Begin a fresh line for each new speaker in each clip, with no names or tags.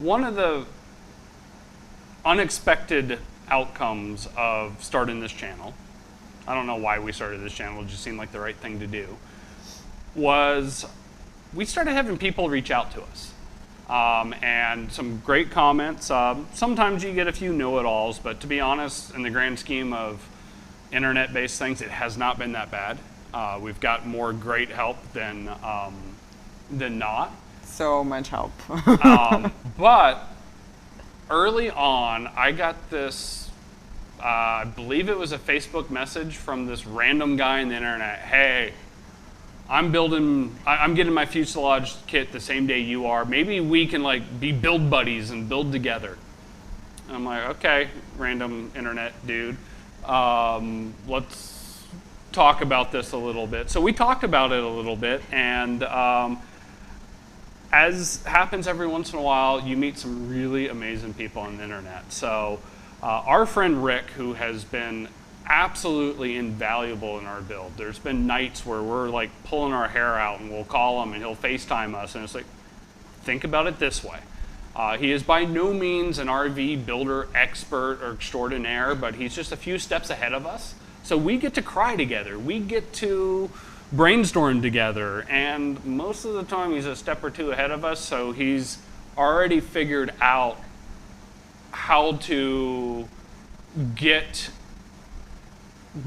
One of the unexpected outcomes of starting this channel, I don't know why we started this channel, it just seemed like the right thing to do, was we started having people reach out to us. And some great comments. Sometimes you get a few know-it-alls, but to be honest, in the grand scheme of internet-based things, it has not been that bad. We've got more great help than not.
So much help.
But early on, I got this, I believe it was a Facebook message from this random guy on the internet. Hey, I'm getting my fuselage kit the same day you are. Maybe we can like be build buddies and build together. And I'm like, okay, random internet dude. Let's talk about this a little bit. So we talked about it a little bit, and as happens every once in a while, you meet some really amazing people on the internet. So our friend Rick, who has been absolutely invaluable in our build. There's been nights where we're like pulling our hair out and we'll call him and he'll FaceTime us, and it's like, think about it this way. He is by no means an RV builder expert or extraordinaire, but he's just a few steps ahead of us. So we get to cry together. We get to brainstorm together, and most of the time he's a step or two ahead of us, so he's already figured out how to get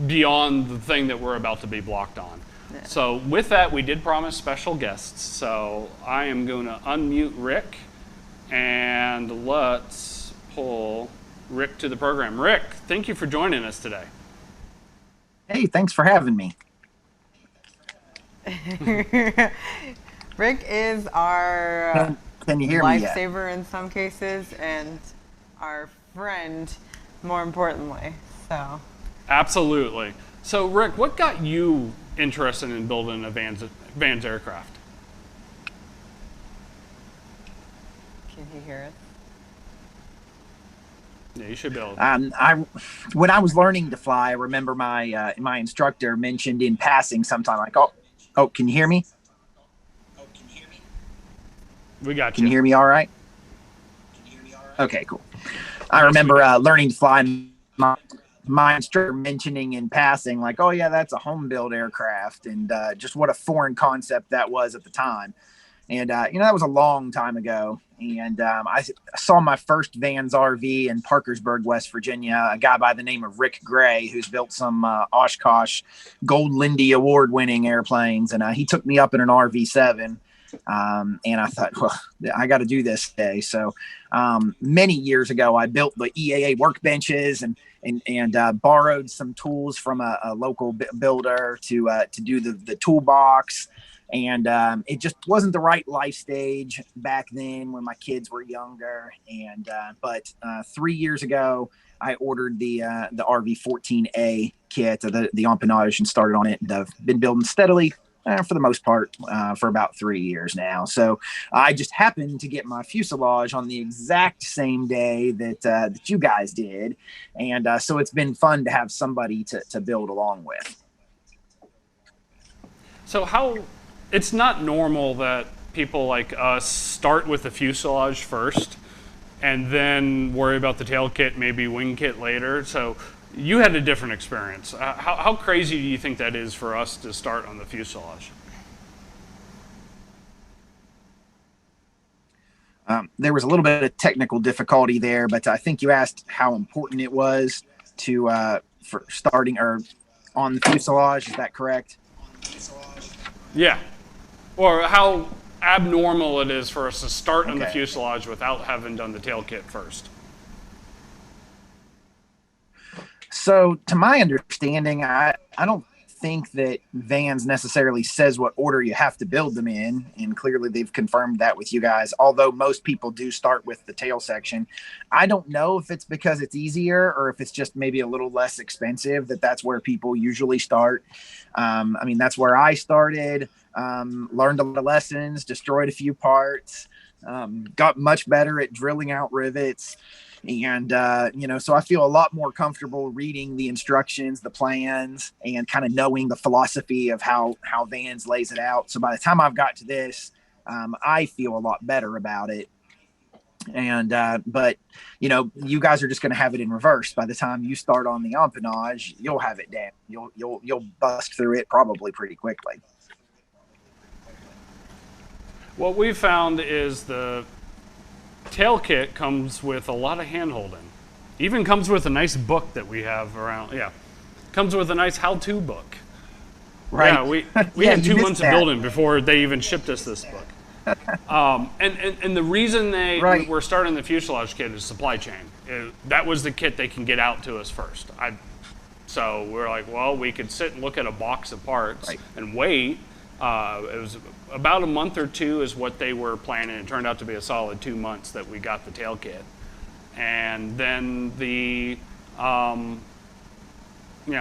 beyond the thing that we're about to be blocked on. Yeah. So with that, we did promise special guests. So I am going to unmute Rick, and let's pull Rick to the program. Rick, thank you for joining us today.
Hey, thanks for having me.
Rick is our
Can you hear me yet?
lifesaver in some cases, and our friend more importantly. So
absolutely. So Rick, what got you interested in building a Vans aircraft?
Can he hear it?
Yeah, you should be able
to. When I was learning to fly, I remember my my instructor mentioned in passing sometime like, oh, can you hear me?
We got you.
Can you hear me all right? Okay, cool. I remember learning to fly. My instructor mentioning in passing, like, oh yeah, that's a home build aircraft, and just what a foreign concept that was at the time. And that was a long time ago. And I saw my first Vans RV in Parkersburg, West Virginia, a guy by the name of Rick Gray, who's built some Oshkosh Gold Lindy award-winning airplanes, and he took me up in an RV-7. And I thought, well, I got to do this today. So many years ago, I built the EAA workbenches and borrowed some tools from a local builder to do the toolbox. And it just wasn't the right life stage back then when my kids were younger. And but 3 years ago, I ordered the RV-14A kit, the empennage, and started on it. And I've been building steadily for the most part for about 3 years now. So I just happened to get my fuselage on the exact same day that you guys did. And so it's been fun to have somebody to build along with.
So it's not normal that people like us start with the fuselage first and then worry about the tail kit, maybe wing kit later. So you had a different experience. How crazy do you think that is for us to start on the fuselage?
There was a little bit of technical difficulty there, but I think you asked how important it was for starting or on the fuselage. Is that correct?
Yeah. Or how abnormal it is for us to start on the fuselage without having done the tail kit first.
So to my understanding, I don't think that Vans necessarily says what order you have to build them in. And clearly they've confirmed that with you guys, although most people do start with the tail section. I don't know if it's because it's easier or if it's just maybe a little less expensive, that's where people usually start. I mean, that's where I started, learned a lot of lessons, destroyed a few parts, got much better at drilling out rivets. And, so I feel a lot more comfortable reading the instructions, the plans, and kind of knowing the philosophy of how Vans lays it out. So by the time I've got to this, I feel a lot better about it. And but you guys are just going to have it in reverse. By the time you start on the empennage, you'll have it down. You'll bust through it probably pretty quickly.
What we found is the tail kit comes with a lot of hand holding. Even comes with a nice book that we have around. Yeah, comes with a nice how-to book.
Right.
Yeah, we had 2 months of building before they even shipped us this book. And the reason they were starting the fuselage kit is supply chain. That was the kit they can get out to us first. So we're like, well, we could sit and look at a box of parts and wait. It was about a month or two is what they were planning. It turned out to be a solid 2 months that we got the tail kit. And then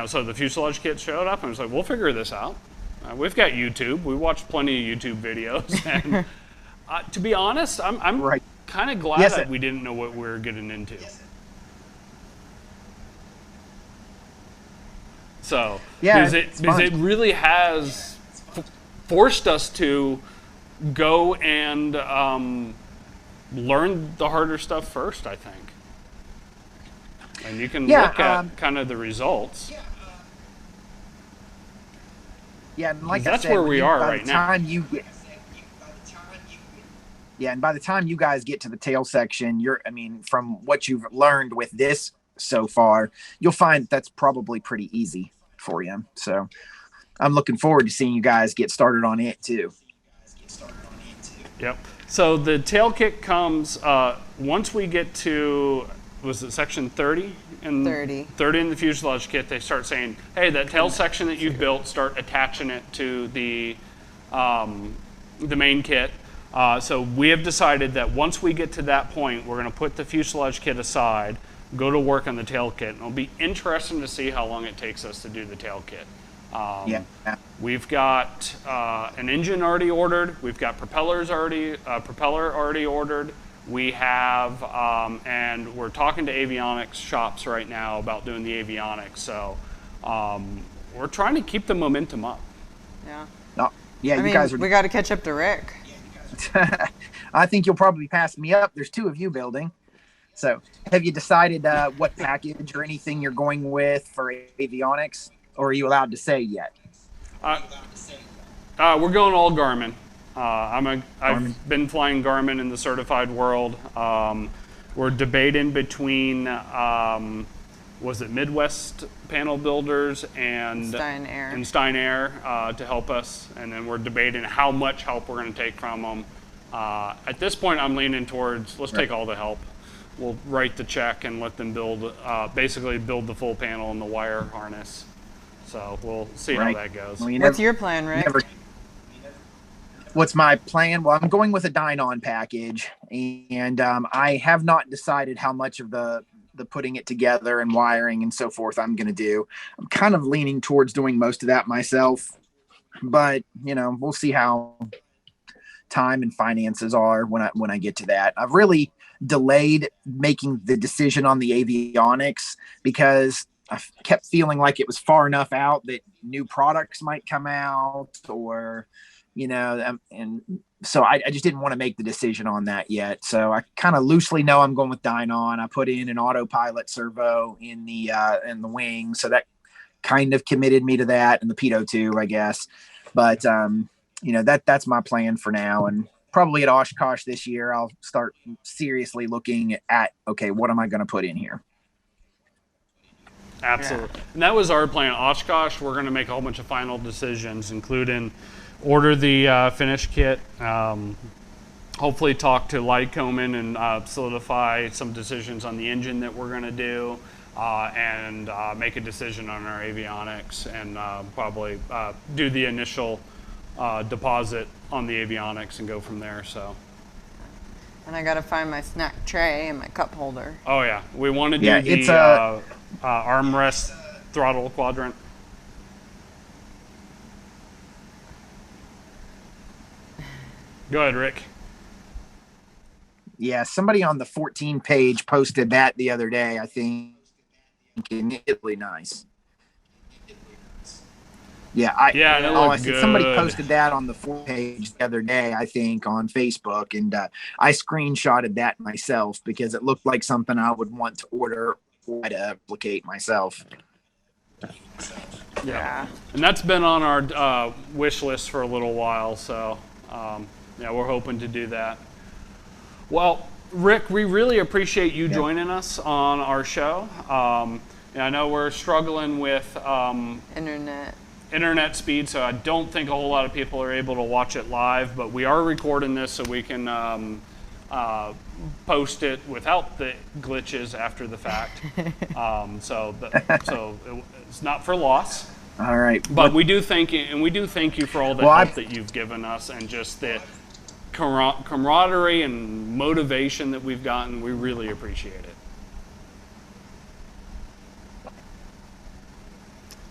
so the fuselage kit showed up and I was like, we'll figure this out. We've got YouTube. We watched plenty of YouTube videos. And to be honest, I'm kind of glad that we didn't know what we were getting into. So, because it really has forced us to go and learn the harder stuff first, I think. And you can look at kind of the results.
Yeah, and like
that's
I said,
where we are right now.
And by the time you guys get to the tail section, from what you've learned with this so far, you'll find that's probably pretty easy for you. So I'm looking forward to seeing you guys get started on it too.
Yep. So the tail kit comes once we get to, was it section 30? 30 in the fuselage kit. They start saying, hey, that tail section that you've built, start attaching it to the main kit. So we have decided that once we get to that point, we're going to put the fuselage kit aside, go to work on the tail kit. And it'll be interesting to see how long it takes us to do the tail kit. We've got an engine already ordered. We've got propeller already ordered. We have, and we're talking to avionics shops right now about doing the avionics. So we're trying to keep the momentum up.
Yeah.
You guys are.
We got to catch up to Rick.
I think you'll probably pass me up. There's 2 of you building. So have you decided what package or anything you're going with for avionics, or are you allowed to say yet?
We're going all Garmin. I've been flying Garmin in the certified world. We're debating between, was it Midwest Panel Builders and Stein Air to help us. And then we're debating how much help we're going to take from them. At this point, I'm leaning towards, let's take all the help. We'll write the check and let them basically build the full panel and the wire harness. So we'll see how that goes.
What's your plan, Rick?
What's my plan? Well, I'm going with a Dynon package, and I have not decided how much of the putting it together and wiring and so forth I'm going to do. I'm kind of leaning towards doing most of that myself, but we'll see how time and finances are when I get to that. I've really delayed making the decision on the avionics because I kept feeling like it was far enough out that new products might come out, or and so I just didn't want to make the decision on that yet. So I kind of loosely know I'm going with Dynon. I put in an autopilot servo in the wing, so that kind of committed me to that, and the pitot too, I guess. But that's my plan for now, and probably at Oshkosh this year I'll start seriously looking at, okay, what am I going to put in here?
Absolutely. Yeah. And that was our plan. Oshkosh, we're going to make a whole bunch of final decisions, including order the finished kit, hopefully talk to Lycoming and solidify some decisions on the engine that we're going to do, and make a decision on our avionics, and probably do the initial deposit on the avionics and go from there. So.
And I got to find my snack tray and my cup holder.
Oh yeah, we want to do the armrest throttle quadrant. Go ahead, Rick.
Yeah, somebody on the 14 page posted that the other day, I think, and it's really nice. Yeah,
Yeah, and it
I
looked
see somebody
good.
posted that on the page the other day, I think, on Facebook, and I screenshotted that myself because it looked like something I would want to order or to replicate myself.
Yeah.
And that's been on our wish list for a little while, so yeah, we're hoping to do that. Well, Rick, we really appreciate you joining us on our show. And I know we're struggling with internet speed, so I don't think a whole lot of people are able to watch it live, but we are recording this so we can post it without the glitches after the fact. So it's not for loss.
All right.
But we do thank you, and we do thank you for all the help that you've given us and just the camaraderie and motivation that we've gotten. We really appreciate it.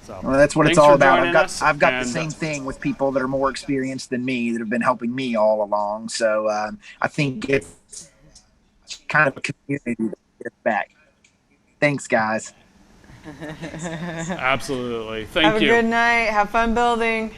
So,
well, that's what it's
thanks
all
for
about.
joining us,
I've got
and
the same thing with people that are more experienced than me that have been helping me all along. So I think it's kind of a community that gives back. Thanks, guys.
Absolutely. Thank you.
Have a good night. Have fun building.